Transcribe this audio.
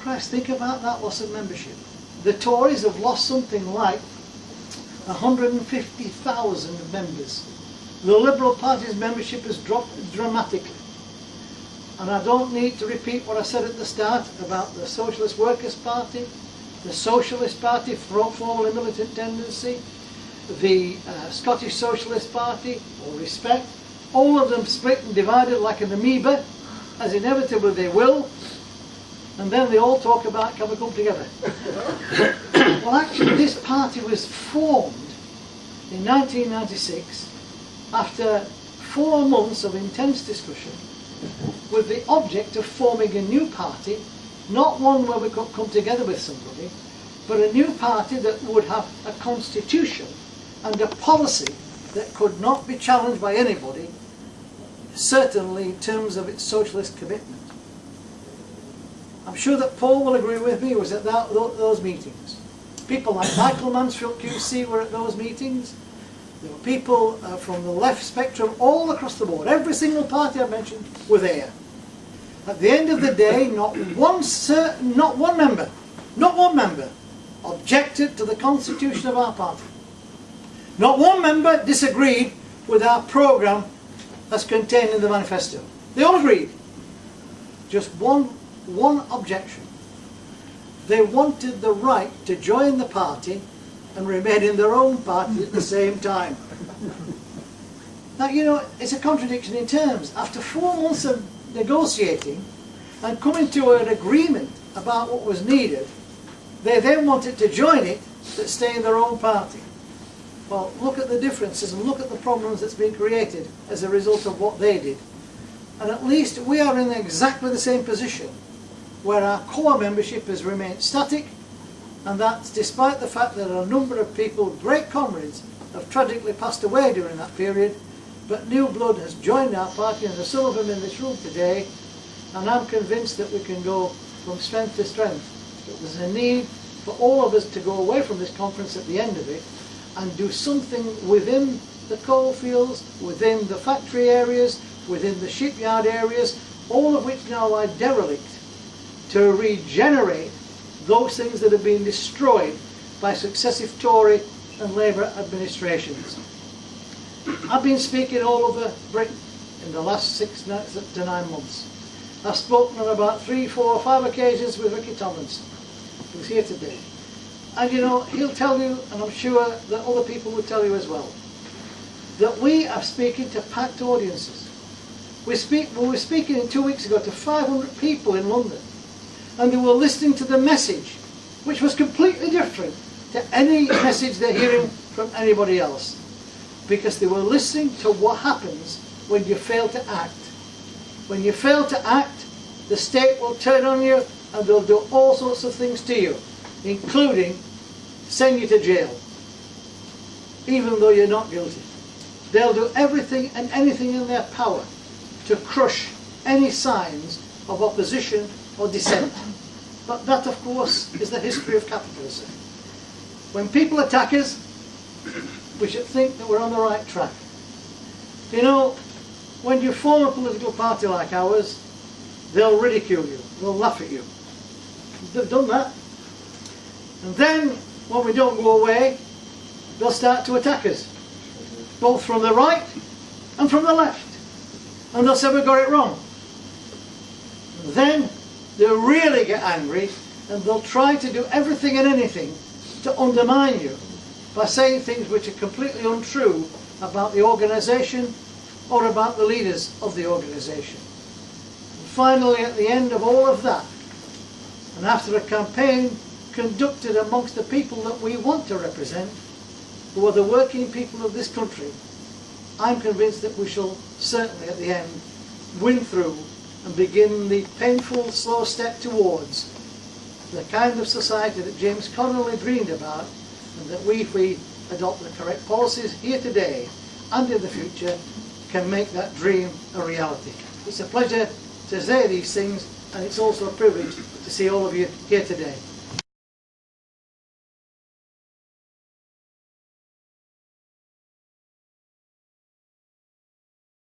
Christ, think about that loss of membership. The Tories have lost something like 150,000 members. The Liberal Party's membership has dropped dramatically. And I don't need to repeat what I said at the start about the Socialist Workers' Party, the Socialist Party, formerly militant tendency, the Scottish Socialist Party, all respect, all of them split and divided like an amoeba, as inevitably they will, and then they all talk about can we come together. Well, actually this party was formed in 1996 after 4 months of intense discussion with the object of forming a new party, not one where we could come together with somebody, but a new party that would have a constitution and a policy that could not be challenged by anybody, certainly in terms of its socialist commitment. I'm sure that Paul will agree with me, he was at those meetings. People like Michael Mansfield QC were at those meetings. There were people from the left spectrum all across the board. Every single party I mentioned were there. At the end of the day, not one member objected to the constitution of our party. Not one member disagreed with our programme as contained in the manifesto. They all agreed. Just one objection. They wanted the right to join the party and remain in their own party at the same time. Now, you know, it's a contradiction in terms. After 4 months of negotiating and coming to an agreement about what was needed, they then wanted to join it but stay in their own party. Well, look at the differences and look at the problems that's been created as a result of what they did. And at least we are in exactly the same position, where our core membership has remained static, and that's despite the fact that a number of people, great comrades, have tragically passed away during that period, but new blood has joined our party, and there's some of them in this room today, and I'm convinced that we can go from strength to strength. But there's a need for all of us to go away from this conference at the end of it and do something within the coalfields, within the factory areas, within the shipyard areas, all of which now are derelict, to regenerate those things that have been destroyed by successive Tory and Labour administrations. I've been speaking all over Britain in the last 6 to 9 months. I've spoken on about 3, 4, 5 occasions with Ricky Tomlinson, who's here today. And you know, he'll tell you, and I'm sure that other people will tell you as well, that we are speaking to packed audiences. We were speaking 2 weeks ago to 500 people in London, and they were listening to the message, which was completely different to any message they're hearing from anybody else, because they were listening to what happens when you fail to act. When you fail to act, the state will turn on you and they'll do all sorts of things to you, including send you to jail, even though you're not guilty. They'll do everything and anything in their power to crush any signs of opposition or dissent. But that, of course, is the history of capitalism. When people attack us, we should think that we're on the right track. You know, when you form a political party like ours, they'll ridicule you, they'll laugh at you. They've done that. And then, when we don't go away, they'll start to attack us, both from the right and from the left. And they'll say we got it wrong. And then they'll really get angry and they'll try to do everything and anything to undermine you by saying things which are completely untrue about the organisation or about the leaders of the organisation. And finally, at the end of all of that, and after a campaign conducted amongst the people that we want to represent, who are the working people of this country, I'm convinced that we shall certainly at the end win through and begin the painful, slow step towards the kind of society that James Connolly dreamed about, and that we, if we adopt the correct policies here today and in the future, can make that dream a reality. It's a pleasure to say these things, and it's also a privilege to see all of you here today.